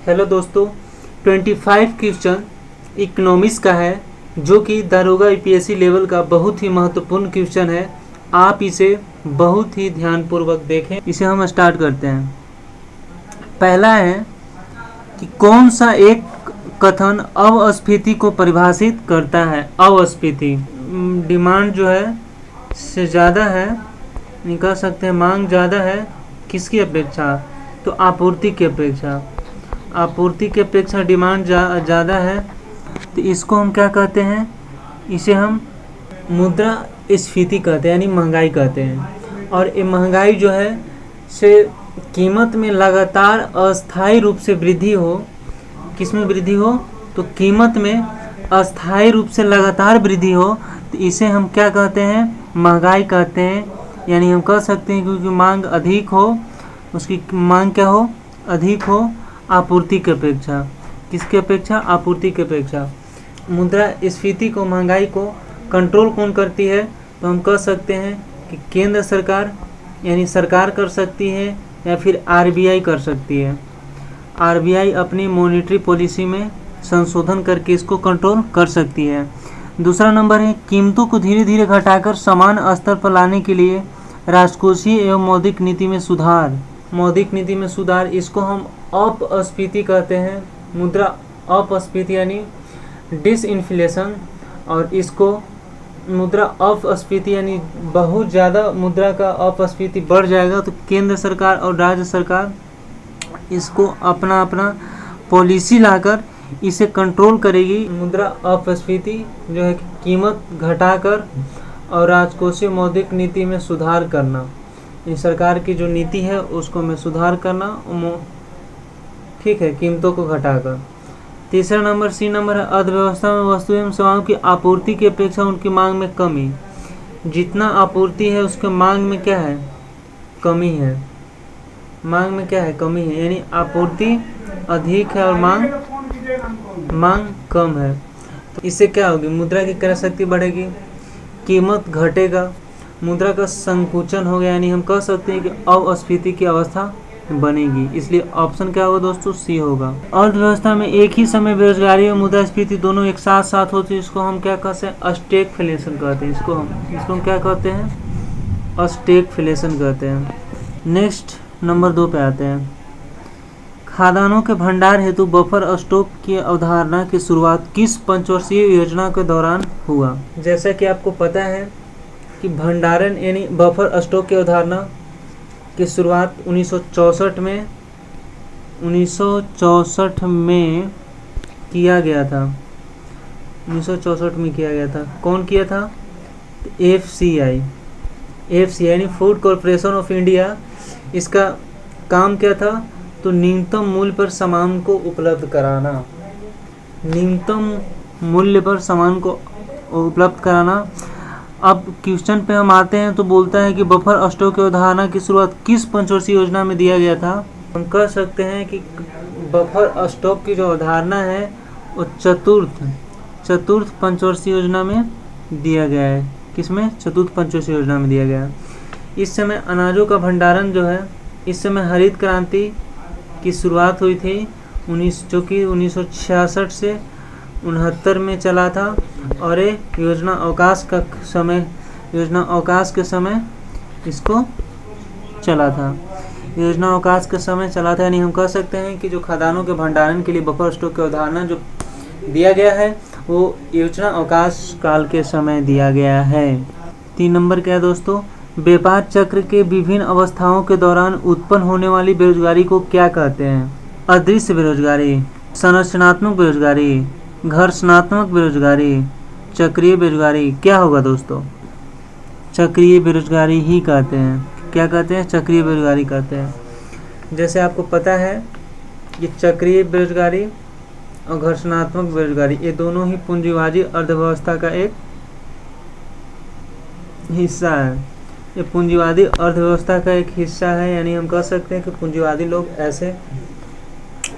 Hello दोस्तों, 25 question economics का है जो कि दारोगा यूपीएससी लेवल का बहुत ही महत्वपूर्ण क्वेश्चन है। आप इसे बहुत ही ध्यानपूर्वक देखें। इसे हम स्टार्ट करते हैं। पहला है कि कौन सा एक कथन अपस्फीति को परिभाषित करता है। अपस्फीति डिमांड जो है से ज़्यादा है, नहीं कह सकते हैं मांग ज़्यादा है किसकी अपेक्षा, तो आपूर्ति की अपेक्षा। आपूर्ति की अपेक्षा डिमांड ज़्यादा है, तो इसको हम क्या कहते हैं, इसे हम मुद्रास्फीति कहते हैं, यानी महंगाई कहते हैं। और ये महंगाई जो है से कीमत में लगातार अस्थायी रूप से वृद्धि हो। किस में वृद्धि हो, तो कीमत में अस्थायी रूप से लगातार वृद्धि हो, तो इसे हम क्या कहते हैं, महंगाई कहते हैं। यानी हम कह सकते हैं क्योंकि मांग अधिक हो, उसकी मांग क्या हो, अधिक हो आपूर्ति की अपेक्षा। किसकी अपेक्षा, आपूर्ति की अपेक्षा। मुद्रास्फीति को, महंगाई को कंट्रोल कौन करती है, तो हम कह सकते हैं कि केंद्र सरकार यानी सरकार कर सकती है या फिर आरबीआई कर सकती है। आरबीआई अपनी मॉनेटरी पॉलिसी में संशोधन करके इसको कंट्रोल कर सकती है। दूसरा नंबर है कीमतों को धीरे धीरे घटाकर समान स्तर पर लाने के लिए राजकोषीय एवं मौद्रिक नीति में सुधार। मौद्रिक नीति में सुधार, इसको हम अपस्फीति कहते हैं। मुद्रा अपस्फीति यानी डिसइन्फ्लेशन, और इसको मुद्रा अपस्फीति यानी बहुत ज़्यादा मुद्रा का अपस्फीति बढ़ जाएगा, तो केंद्र सरकार और राज्य सरकार इसको अपना अपना पॉलिसी लाकर इसे कंट्रोल करेगी। मुद्रा अपस्फीति जो है कीमत घटाकर और राजकोषीय मौद्रिक नीति में सुधार करना। ये सरकार की जो नीति है उसको में सुधार करना, ठीक है, कीमतों को घटाकर। तीसरा नंबर सी नंबर है अर्थव्यवस्था में वस्तु एवं सेवाओं की आपूर्ति की अपेक्षा उनकी मांग में कमी। जितना आपूर्ति है उसके मांग में क्या है, कमी है। मांग में क्या है, कमी है। यानी आपूर्ति अधिक है और मांग कम है, तो इससे क्या होगी, मुद्रा की क्रय शक्ति बढ़ेगी, कीमत घटेगा, मुद्रा का संकुचन हो गया। यानी हम कह सकते हैं कि अपस्फीति की अवस्था बनेगी। इसलिए ऑप्शन क्या होगा दोस्तों, सी होगा। अर्थव्यवस्था में एक ही समय बेरोजगारी और मुद्रास्फीति दोनों एक साथ साथ होती है, इसको हम क्या कहते हैं, स्टैगफ्लेशन कहते हैं। इसको हम क्या कहते हैं, स्टैगफ्लेशन कहते हैं। नेक्स्ट नंबर 2 पे आते हैं। खाद्यान्नों के भंडार हेतु बफर स्टॉक की अवधारणा की शुरुआत किस पंचवर्षीय योजना के दौरान हुआ। जैसा कि आपको पता है कि भंडारण यानी बफर स्टॉक की अवधारणा की शुरुआत 1964 में किया गया था। 1964 में किया गया था। कौन किया था, एफसीआई यानी फूड कॉरपोरेशन ऑफ इंडिया। इसका काम क्या था, तो न्यूनतम मूल्य पर सामान को उपलब्ध कराना। न्यूनतम मूल्य पर सामान को उपलब्ध कराना। अब क्वेश्चन पे हम आते हैं, तो बोलता है कि बफर स्टॉक की अवधारणा की शुरुआत किस पंचवर्षीय योजना में दिया गया था। हम कह सकते हैं कि बफर स्टॉक की जो अवधारणा है वो चतुर्थ पंचवर्षीय योजना में दिया गया है। किसमें, चतुर्थ पंचवर्षीय योजना में दिया गया है। इस समय अनाजों का भंडारण जो है, इस समय हरित क्रांति की शुरुआत हुई थी जो कि 1966 से 69 में चला था, और ये योजना अवकाश के समय इसको चला था। योजना अवकाश के समय चला था। यानी हम कह सकते हैं कि जो खाद्यान्नों के भंडारण के लिए बफर स्टॉक की अवधारणा जो दिया गया है वो योजना अवकाश काल के समय दिया गया है। 3 नंबर क्या है दोस्तों, व्यापार चक्र के विभिन्न अवस्थाओं के दौरान उत्पन्न होने वाली बेरोजगारी को क्या कहते हैं। अदृश्य बेरोजगारी, संरचनात्मक बेरोजगारी, घर्षणात्मक बेरोजगारी, चक्रीय बेरोजगारी। क्या होगा दोस्तों, चक्रीय बेरोजगारी ही कहते हैं। क्या कहते हैं, चक्रीय बेरोजगारी कहते हैं। जैसे आपको पता है कि चक्रीय बेरोजगारी और घर्षणात्मक बेरोजगारी ये दोनों ही पूंजीवादी अर्थव्यवस्था का एक हिस्सा है। ये पूंजीवादी अर्थव्यवस्था का एक हिस्सा है। यानी हम कह सकते हैं कि पूंजीवादी लोग ऐसे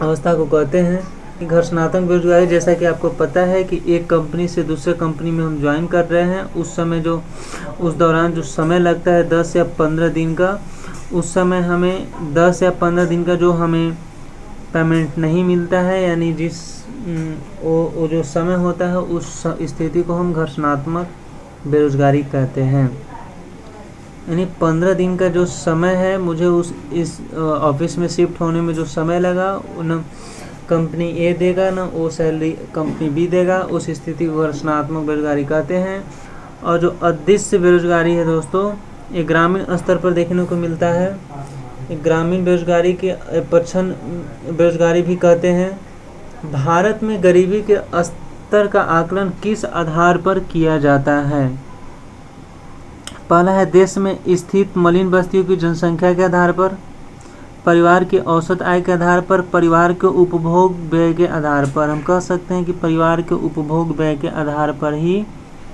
अवस्था को कहते हैं। घर्षणात्मक बेरोजगारी, जैसा कि आपको पता है कि एक कंपनी से दूसरे कंपनी में हम ज्वाइन कर रहे हैं, उस दौरान जो समय लगता है 10 या 15 दिन का, उस समय हमें 10 या 15 दिन का जो हमें पेमेंट नहीं मिलता है, यानी जिस वो जो समय होता है उस स्थिति को हम घर्षणात्मक बेरोजगारी कहते हैं। यानी 15 दिन का जो समय है, मुझे इस ऑफिस में शिफ्ट होने में जो समय लगा, न कंपनी ए देगा ना वो सैलरी कंपनी बी देगा, उस स्थिति को घर्षणात्मक बेरोजगारी कहते हैं। और जो अदृश्य बेरोजगारी है दोस्तों, ये ग्रामीण स्तर पर देखने को मिलता है। ग्रामीण बेरोजगारी के प्रच्छन्न बेरोजगारी भी कहते हैं। भारत में गरीबी के स्तर का आकलन किस आधार पर किया जाता है? पहला है देश में स्थित मलिन बस्तियों की जनसंख्या के आधार पर, परिवार के औसत आय के आधार पर, परिवार के उपभोग व्यय के आधार पर। हम कह सकते हैं कि परिवार के उपभोग व्यय के आधार पर ही,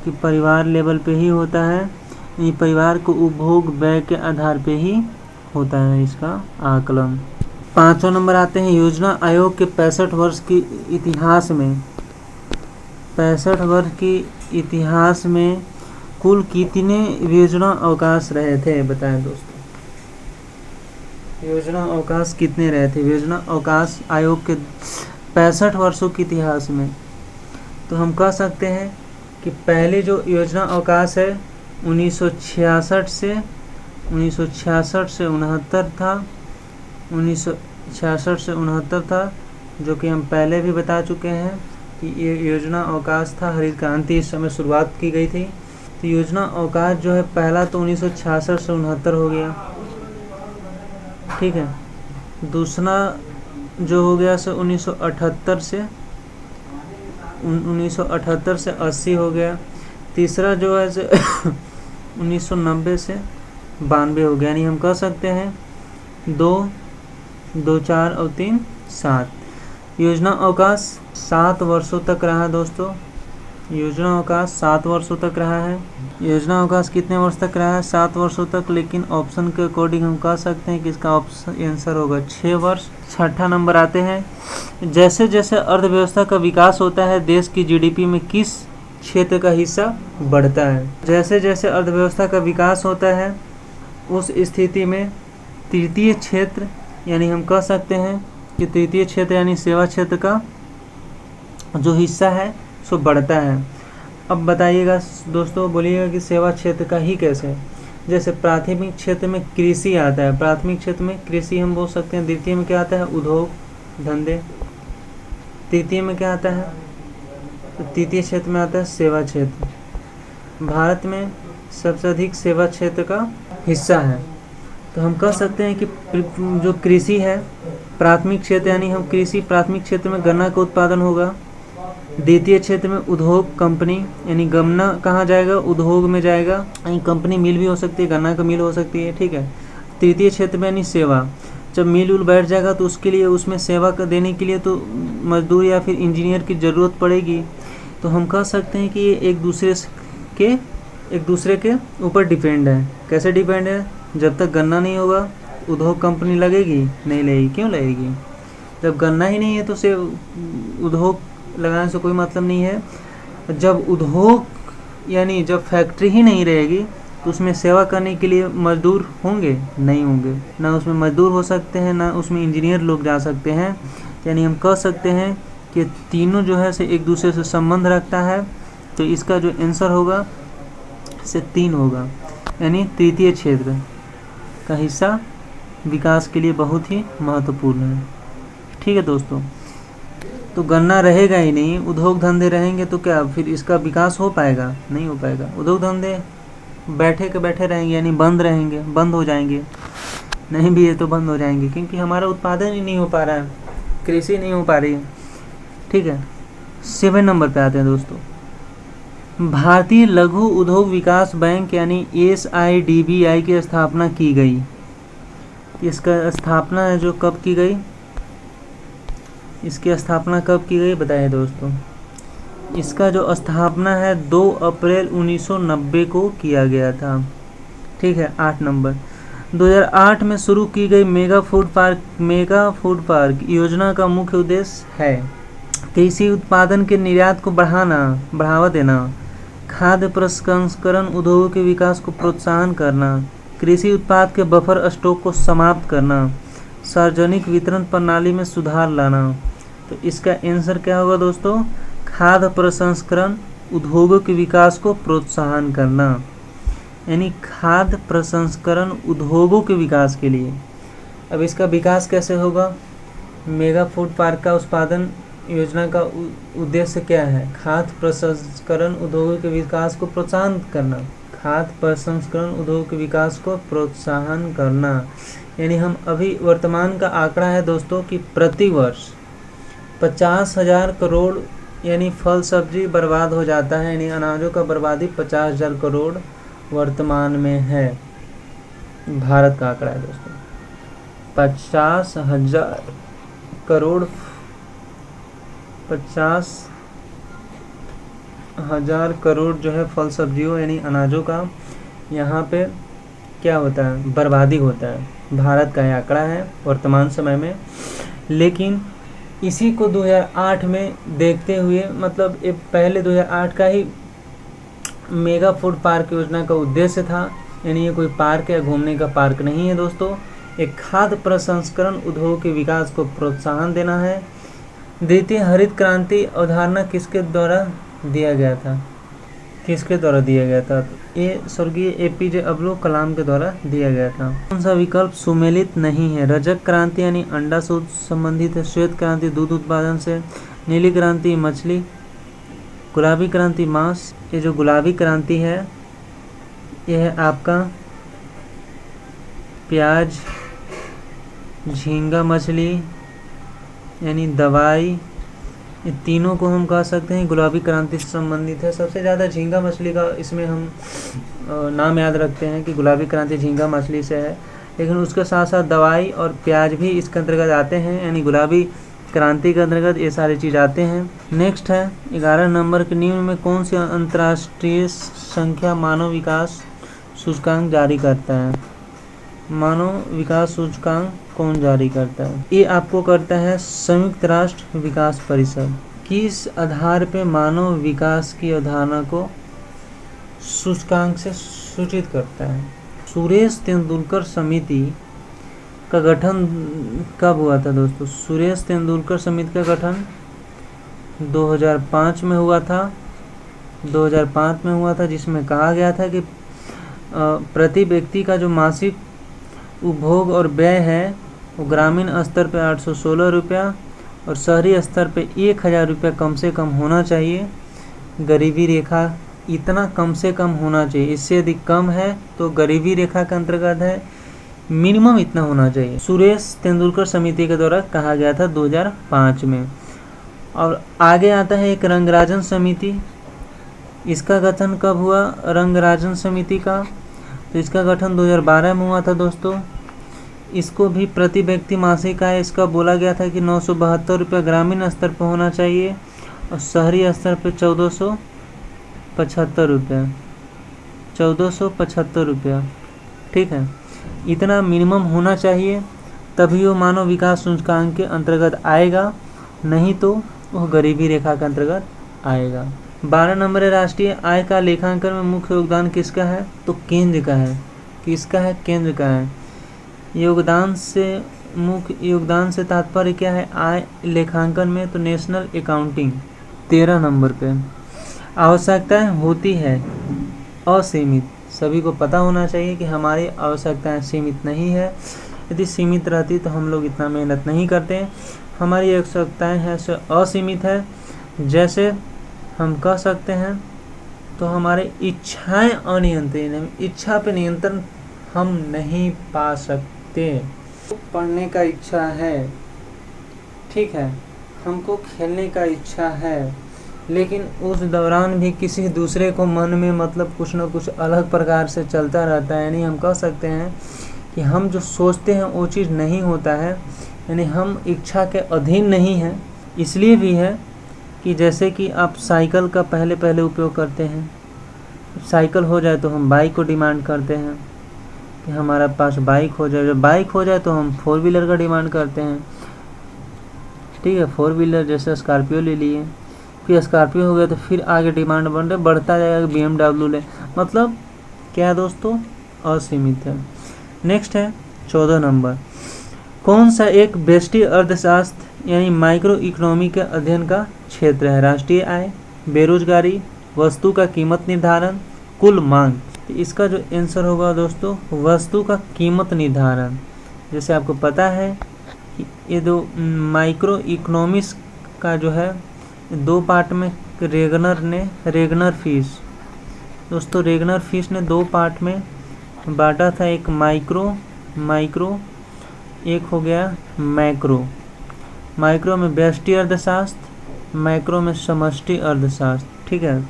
कि परिवार लेवल पे ही होता है, यानी परिवार को उपभोग व्यय के आधार पे ही होता है इसका आकलन। 5वां नंबर आते हैं योजना आयोग के 65 वर्ष की इतिहास में। 65 वर्ष की इतिहास में कुल कितने योजना अवकाश रहे थे, बताएं दोस्तों। योजना अवकाश कितने रहे थे योजना अवकाश आयोग के 65 वर्षों के इतिहास में? तो हम कह सकते हैं कि पहले जो योजना अवकाश है 1966 से 69 था, 1966 से 69 था, जो कि हम पहले भी बता चुके हैं कि ये योजना अवकाश था। हरित क्रांति इस समय शुरुआत की गई थी। तो योजना अवकाश जो है पहला तो 1966 से 69 हो गया, ठीक है। दूसरा जो हो गया सो 1978 से 80 हो गया। तीसरा जो है 1990 से 92 हो गया, यानी हम कह सकते हैं 2, 4 और 3, 7। योजना अवकाश 7 वर्षों तक रहा दोस्तों। योजना अवकाश 7 वर्षों तक रहा है। योजना अवकाश कितने वर्ष तक रहा है? 7 वर्षों तक, लेकिन ऑप्शन के अकॉर्डिंग हम कह सकते हैं कि इसका ऑप्शन आंसर होगा 6 वर्ष। 6ठा नंबर आते हैं जैसे जैसे अर्थव्यवस्था का विकास होता है देश की जीडीपी में किस क्षेत्र का हिस्सा बढ़ता है? जैसे जैसे अर्थव्यवस्था का विकास होता है उस स्थिति में तृतीय क्षेत्र, यानी हम कह सकते हैं कि तृतीय क्षेत्र यानी सेवा क्षेत्र का जो हिस्सा है सो बढ़ता है। अब बताइएगा दोस्तों, बोलिएगा कि सेवा क्षेत्र का ही कैसे? जैसे प्राथमिक क्षेत्र में कृषि आता है, प्राथमिक क्षेत्र में कृषि हम बोल सकते हैं। द्वितीय में क्या आता है? उद्योग धंधे। तृतीय में क्या आता है? तो तृतीय क्षेत्र में आता है सेवा क्षेत्र। भारत में सबसे अधिक सेवा क्षेत्र का हिस्सा है। तो हम कह सकते हैं कि जो कृषि है प्राथमिक क्षेत्र, यानी हम कृषि प्राथमिक क्षेत्र में गन्ना का उत्पादन होगा। द्वितीय क्षेत्र में उद्योग कंपनी, यानी गन्ना कहाँ जाएगा? उद्योग में जाएगा। यानी कंपनी मिल भी हो सकती है, गन्ना का मिल हो सकती है, ठीक है। तृतीय क्षेत्र में यानी सेवा, जब मिल उल बैठ जाएगा तो उसके लिए उसमें सेवा देने के लिए तो मजदूर या फिर इंजीनियर की ज़रूरत पड़ेगी। तो हम कह सकते हैं कि ये एक दूसरे के ऊपर डिपेंड है। कैसे डिपेंड है? जब तक गन्ना नहीं होगा उद्योग कंपनी लगेगी नहीं लगेगी? क्यों लगेगी? जब गन्ना ही नहीं है तो से उद्योग लगाने से कोई मतलब नहीं है। जब उद्योग यानी जब फैक्ट्री ही नहीं रहेगी तो उसमें सेवा करने के लिए मजदूर होंगे? नहीं होंगे। ना उसमें मजदूर हो सकते हैं, ना उसमें इंजीनियर लोग जा सकते हैं। यानी हम कह सकते हैं कि तीनों जो है से एक दूसरे से संबंध रखता है। तो इसका जो आंसर होगा से 3 होगा, यानी तृतीय क्षेत्र का हिस्सा विकास के लिए बहुत ही महत्वपूर्ण है, ठीक है दोस्तों। तो गन्ना रहेगा ही नहीं, उद्योग धंधे रहेंगे तो क्या फिर इसका विकास हो पाएगा? नहीं हो पाएगा। उद्योग धंधे बैठे के बैठे रहेंगे, यानी बंद रहेंगे, बंद हो जाएंगे। नहीं भी है तो बंद हो जाएंगे, क्योंकि हमारा उत्पादन ही नहीं हो पा रहा है, कृषि नहीं हो पा रही है, ठीक है। 7 नंबर पे आते हैं दोस्तों। भारतीय लघु उद्योग विकास बैंक यानी SIDBI की स्थापना की गई। इसका स्थापना है जो कब की गई? इसकी स्थापना कब की गई बताइए दोस्तों। इसका जो स्थापना है 2 अप्रैल 1990 को किया गया था, ठीक है। 8 नंबर 2008 में शुरू की गई मेगा फूड पार्क योजना का मुख्य उद्देश्य है कृषि उत्पादन के निर्यात को बढ़ावा देना, खाद्य प्रसंस्करण उद्योगों के विकास को प्रोत्साहन करना, कृषि उत्पाद के बफर स्टॉक को समाप्त करना, सार्वजनिक वितरण प्रणाली में सुधार लाना। तो इसका आंसर क्या होगा दोस्तों? खाद्य प्रसंस्करण उद्योगों के विकास को प्रोत्साहन करना, यानी खाद्य प्रसंस्करण उद्योगों के विकास के लिए। अब इसका विकास कैसे होगा? मेगा फूड पार्क का उत्पादन योजना का उद्देश्य क्या है? खाद्य प्रसंस्करण उद्योगों के विकास को प्रोत्साहन करना। खाद्य प्रसंस्करण उद्योग के विकास को प्रोत्साहन करना, यानी हम अभी वर्तमान का आंकड़ा है दोस्तों कि प्रति वर्ष 50,000 करोड़ यानी फल सब्जी बर्बाद हो जाता है, यानी अनाजों का बर्बादी 50,000 करोड़ वर्तमान में है। भारत का आंकड़ा है दोस्तों, 50,000 करोड़, 50,000 करोड़ जो है फल सब्जियों यानी अनाजों का यहाँ पे क्या होता है? बर्बादी होता है। भारत का यह आंकड़ा है वर्तमान समय में। लेकिन इसी को 2008 में देखते हुए, मतलब ये पहले 2008 का ही मेगा फूड पार्क योजना का उद्देश्य था, यानी ये कोई पार्क या घूमने का पार्क नहीं है दोस्तों। एक खाद्य प्रसंस्करण उद्योग के विकास को प्रोत्साहन देना है। द्वितीय हरित क्रांति अवधारणा किसके द्वारा दिया गया था? किसके द्वारा दिया गया था? ये स्वर्गीय APJ अब्दुल कलाम के द्वारा दिया गया था। कौन सा विकल्प सुमेलित नहीं है? रजक क्रांति यानी अंडा से संबंधित है, श्वेत क्रांति दूध उत्पादन से, नीली क्रांति मछली, गुलाबी क्रांति मांस। ये जो गुलाबी क्रांति है यह है आपका प्याज, झींगा मछली यानी दवाई, ये तीनों को हम कह सकते हैं गुलाबी क्रांति से संबंधित है। सबसे ज़्यादा झींगा मछली का इसमें हम नाम याद रखते हैं कि गुलाबी क्रांति झींगा मछली से है, लेकिन उसके साथ साथ दवाई और प्याज भी इसके अंतर्गत आते हैं, यानी गुलाबी क्रांति के अंतर्गत ये सारी चीज़ आते हैं। नेक्स्ट है 11 नंबर के निम्न में कौन सी अंतर्राष्ट्रीय संख्या मानव विकास सूचकांक जारी करता है? मानव विकास सूचकांक कौन जारी करता है? ये आपको करता है संयुक्त राष्ट्र विकास परिषद। किस आधार पे मानव विकास की अवधारणा को सूचकांक से सूचित करता है? सुरेश तेंदुलकर समिति का गठन कब हुआ था दोस्तों? सुरेश तेंदुलकर समिति का गठन 2005 में हुआ था। 2005 में हुआ था, जिसमें कहा गया था कि प्रति व्यक्ति का जो मासिक उपभोग और व्यय है वो ग्रामीण स्तर पे 816 रुपया और शहरी स्तर पे 1000 रुपया कम से कम होना चाहिए। गरीबी रेखा इतना कम से कम होना चाहिए, इससे यदि कम है तो गरीबी रेखा के अंतर्गत है, मिनिमम इतना होना चाहिए। सुरेश तेंदुलकर समिति के द्वारा कहा गया था 2005 में। और आगे आता है एक रंगराजन समिति। इसका गठन कब हुआ? रंगराजन समिति का, तो इसका गठन 2012 में हुआ था दोस्तों। इसको भी प्रति व्यक्ति मासिक आय इसका बोला गया था कि 972 रुपये ग्रामीण स्तर पर होना चाहिए और शहरी स्तर पर 1475 रुपये, 1475 रुपया, ठीक है। इतना मिनिमम होना चाहिए, तभी वो मानव विकास सूचकांक के अंतर्गत आएगा, नहीं तो वह गरीबी रेखा के अंतर्गत आएगा। 12 नंबर राष्ट्रीय आय का लेखांकन में मुख्य योगदान किसका है? तो केंद्र का है। किसका है? केंद्र का है। योगदान से मुख्य योगदान से तात्पर्य क्या है आय लेखांकन में? तो नेशनल अकाउंटिंग। 13 नंबर पे आवश्यकताएं होती है असीमित। सभी को पता होना चाहिए कि हमारी आवश्यकताएं सीमित नहीं है। यदि सीमित रहती तो हम लोग इतना मेहनत नहीं करते। हमारी आवश्यकताएं हैं सो असीमित है। जैसे हम कह सकते हैं तो हमारे इच्छाएं अनियंत्रित हैं, इच्छा पे नियंत्रण हम नहीं पा सकते। पढ़ने का इच्छा है, ठीक है, हमको खेलने का इच्छा है, लेकिन उस दौरान भी किसी दूसरे को मन में मतलब कुछ न कुछ अलग प्रकार से चलता रहता है। यानी हम कह सकते हैं कि हम जो सोचते हैं वो चीज़ नहीं होता है, यानी हम इच्छा के अधीन नहीं हैं। इसलिए भी है कि जैसे कि आप साइकिल का पहले उपयोग करते हैं, साइकिल हो जाए तो हम बाइक को डिमांड करते हैं कि हमारा पास बाइक हो जाए। जब बाइक हो जाए तो हम 4 व्हीलर का डिमांड करते हैं, ठीक है। 4 व्हीलर जैसे स्कॉर्पियो ले लिए, फिर स्कॉर्पियो हो गया तो फिर आगे डिमांड बढ़ता जाएगा, BMW ले। मतलब क्या दोस्तों? असीमित है। नेक्स्ट है 14 नंबर, कौन सा एक व्यष्टि अर्थशास्त्र यानी माइक्रो इकोनॉमी के अध्ययन का क्षेत्र है? राष्ट्रीय आय, बेरोजगारी, वस्तु का कीमत निर्धारण, कुल मांग। तो इसका जो आंसर होगा दोस्तों वस्तु का कीमत निर्धारण। जैसे आपको पता है कि ये दो माइक्रो इकोनॉमिक्स का जो है 2 पार्ट में रेगनर फिश दोस्तों रेगनर फिश ने 2 पार्ट में बांटा था। एक माइक्रो एक हो गया मैक्रो। माइक्रो में व्यष्टि अर्थशास्त्र, मैक्रो में समष्टि अर्थशास्त्र। ठीक है,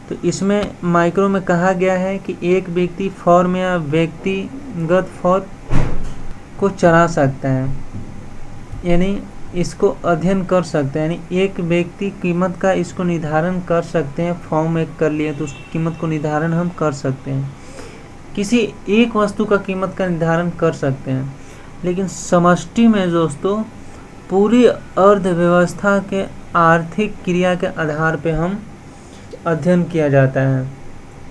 तो इसमें माइक्रो में कहा गया है कि एक व्यक्ति फॉर्म या व्यक्तिगत फॉर्म को चला सकता है, यानी इसको अध्ययन कर सकते हैं, यानी एक व्यक्ति कीमत का इसको निर्धारण कर सकते हैं। फॉर्म एक कर लिए तो उसकी कीमत को निर्धारण हम कर सकते हैं, किसी एक वस्तु का कीमत का निर्धारण कर सकते हैं। लेकिन समष्टि में दोस्तों पूरी अर्थव्यवस्था के आर्थिक क्रिया के आधार पे हम अध्ययन किया जाता है।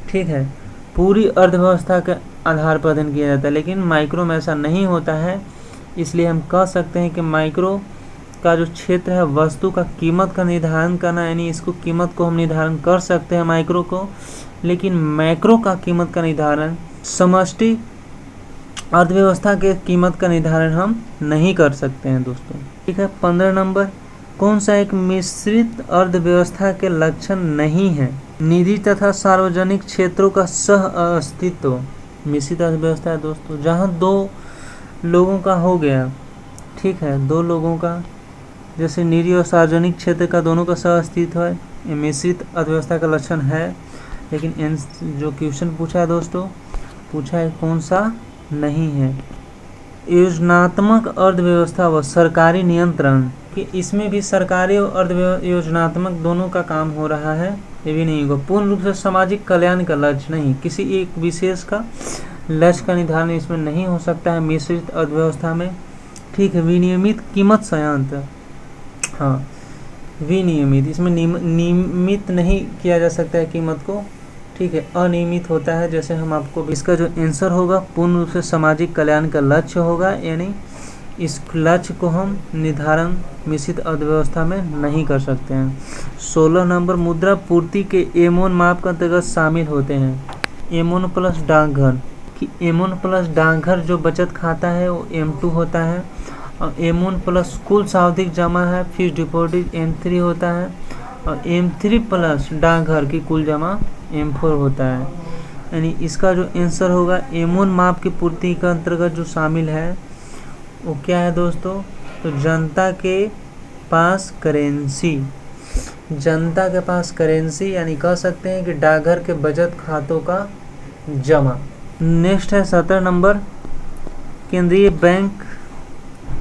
ठीक है, पूरी अर्थव्यवस्था के आधार पर अध्ययन किया जाता है, लेकिन माइक्रो में ऐसा नहीं होता है। इसलिए हम कह सकते हैं कि माइक्रो का जो क्षेत्र है वस्तु का कीमत का निर्धारण करना, यानी इसको कीमत को हम निर्धारण कर सकते हैं माइक्रो को, लेकिन मैक्रो का कीमत का निर्धारण समष्टि अर्थव्यवस्था के कीमत का निर्धारण हम नहीं कर सकते हैं दोस्तों। ठीक है, 15 नंबर, कौन सा एक मिश्रित अर्थव्यवस्था के लक्षण नहीं है? निजी तथा सार्वजनिक क्षेत्रों का सह अस्तित्व। मिश्रित अर्थव्यवस्था है दोस्तों जहाँ 2 लोगों का हो गया। ठीक है, 2 लोगों का, जैसे निजी और सार्वजनिक क्षेत्र का दोनों का सह अस्तित्व है, ये मिश्रित अर्थव्यवस्था का लक्षण है। लेकिन जो क्वेश्चन पूछा है दोस्तों, पूछा है कौन सा नहीं है? योजनात्मक अर्थव्यवस्था व सरकारी नियंत्रण, कि इसमें भी सरकारी और योजनात्मक दोनों का काम हो रहा है, ये भी नहीं होगा। पूर्ण रूप से सामाजिक कल्याण का लक्ष्य नहीं, किसी एक विशेष का लक्ष्य का निर्धारण इसमें नहीं हो सकता है मिश्रित अर्थव्यवस्था में। ठीक है, विनियमित कीमत संयंत्र, हाँ विनियमित, इसमें नियमित नहीं किया जा सकता है कीमत को। ठीक है, अनियमित होता है। जैसे हम आपको, इसका जो आंसर होगा पूर्ण रूप से सामाजिक कल्याण का लक्ष्य होगा, यानी इस लक्ष्य को हम निर्धारण मिश्रित अर्थव्यवस्था में नहीं कर सकते हैं। 16 नंबर, मुद्रा पूर्ति के एमोन माप के अंतर्गत शामिल होते हैं। एमोन प्लस डाकघर, कि एमोन प्लस डाकघर जो बचत खाता है वो M2 होता है, और एमोन प्लस कुल सावधिक जमा है फिक्स्ड डिपॉजिट M3 होता है, और M3 प्लस डाकघर की कुल जमा M4 होता है। यानी इसका जो आंसर होगा एमोन माप की पूर्ति के अंतर्गत जो शामिल है वो क्या है दोस्तों? तो जनता के पास करेंसी, जनता के पास करेंसी, यानी कह सकते हैं कि डाकघर के बचत खातों का जमा। नेक्स्ट है 17 नंबर, केंद्रीय बैंक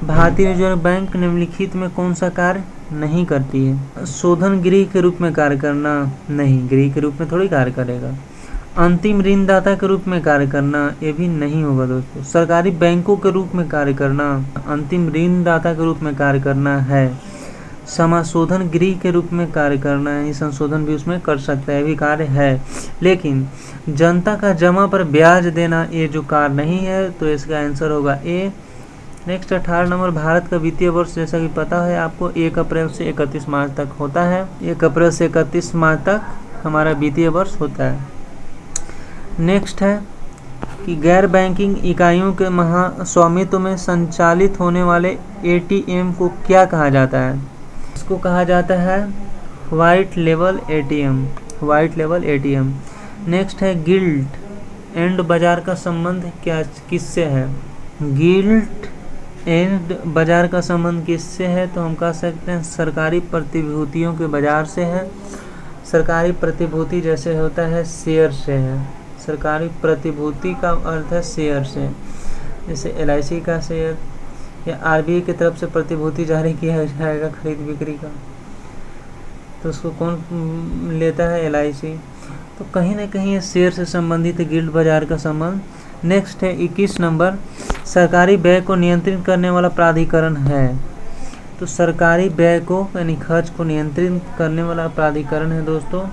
भारतीय रिजर्व बैंक निम्नलिखित में कौन सा कार्य नहीं करती है? शोधन गृह के रूप में कार्य करना, नहीं, गृह के रूप में थोड़ी कार्य करेगा। अंतिम ऋणदाता के रूप में कार्य करना, ये भी नहीं होगा दोस्तों। सरकारी बैंकों के रूप में कार्य करना, अंतिम ऋणदाता के रूप में कार्य करना है। समाशोधन गृह के रूप में कार्य करना, यानी संशोधन भी उसमें कर सकता है, भी कार्य है। लेकिन जनता का जमा पर ब्याज देना ये जो कार्य नहीं है, तो इसका आंसर होगा ए। नेक्स्ट 18 नंबर, भारत का वित्तीय वर्ष जैसा कि पता है आपको 1 अप्रैल से 31 मार्च तक होता है। 1 अप्रैल से 31 मार्च तक हमारा वित्तीय वर्ष होता है। नेक्स्ट है कि गैर बैंकिंग इकाइयों के महास्वामित्व में संचालित होने वाले ATM को क्या कहा जाता है? इसको कहा जाता है white level ATM, white level ATM। Next है गिल्ड एंड बाजार का संबंध क्या किससे है? गिल्ड एंड बाजार का संबंध किससे है? तो हम कह सकते हैं सरकारी प्रतिभूतियों के बाजार से है। सरकारी प्रतिभूति जैसे होता है शेयर से है, सरकारी प्रतिभूति का अर्थ है शेयर से। जैसे LIC का शेयर या RBI की तरफ से प्रतिभूति जारी किया जाएगा खरीद बिक्री का, तो उसको कौन लेता है? LIC। तो कहीं ना कहीं ये शेयर से संबंधित है, गिल्ड बाजार का संबंध। नेक्स्ट है 21 नंबर, सरकारी व्यय को नियंत्रित करने वाला प्राधिकरण है। तो सरकारी व्यय को यानी खर्च को नियंत्रित करने वाला प्राधिकरण है दोस्तों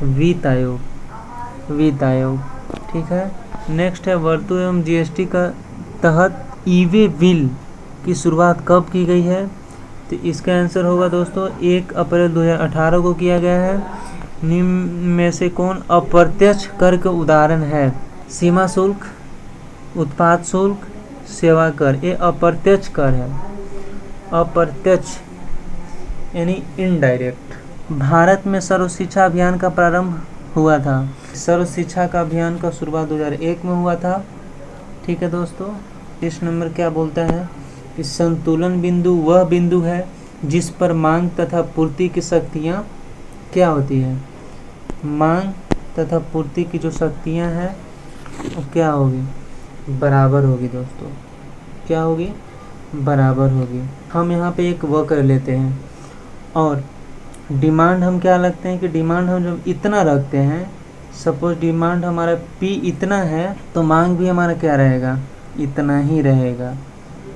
वित्त आयोग, वित्त आयोग। ठीक है, नेक्स्ट है वस्तु एवं GST का तहत ई-वे बिल की शुरुआत कब की गई है? तो इसका आंसर होगा दोस्तों 1 अप्रैल 2018 को किया गया है। निम्न में से कौन अप्रत्यक्ष कर के उदाहरण है? सीमा शुल्क, उत्पाद शुल्क, सेवा कर। ये अप्रत्यक्ष कर है, अप्रत्यक्ष यानी इनडायरेक्ट। भारत में सर्व शिक्षा अभियान का प्रारंभ हुआ था। सर्व शिक्षा का अभियान का शुरुआत 2001 में हुआ था। ठीक है दोस्तों। इस नंबर क्या बोलता है कि संतुलन बिंदु वह बिंदु है जिस पर मांग तथा पूर्ति की शक्तियाँ क्या होती है? मांग तथा पूर्ति की जो शक्तियाँ हैं वो क्या होगी? बराबर होगी दोस्तों। क्या होगी? बराबर होगी। हम यहाँ पे एक वह कर लेते हैं और डिमांड हम क्या लगते हैं कि डिमांड हम जब इतना रखते हैं, सपोज डिमांड हमारा P इतना है तो मांग भी हमारा क्या रहेगा? इतना ही रहेगा।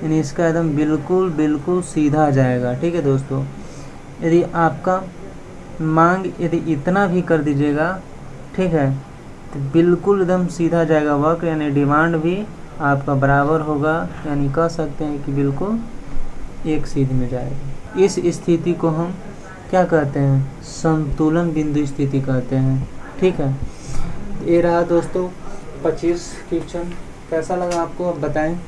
यानी इसका एकदम बिल्कुल बिल्कुल सीधा जाएगा। ठीक है दोस्तों। यदि आपका मांग यदि इतना भी कर दीजिएगा, ठीक है, तो बिल्कुल एकदम सीधा जाएगा वक्र, यानी डिमांड भी आपका बराबर होगा। यानी कह सकते हैं कि बिल्कुल एक सीध में जाएगा। इस स्थिति को हम क्या कहते हैं? संतुलन बिंदु स्थिति कहते हैं। ठीक है। ये रहा दोस्तों 25 क्वेश्चन। कैसा लगा आपको अब बताएं।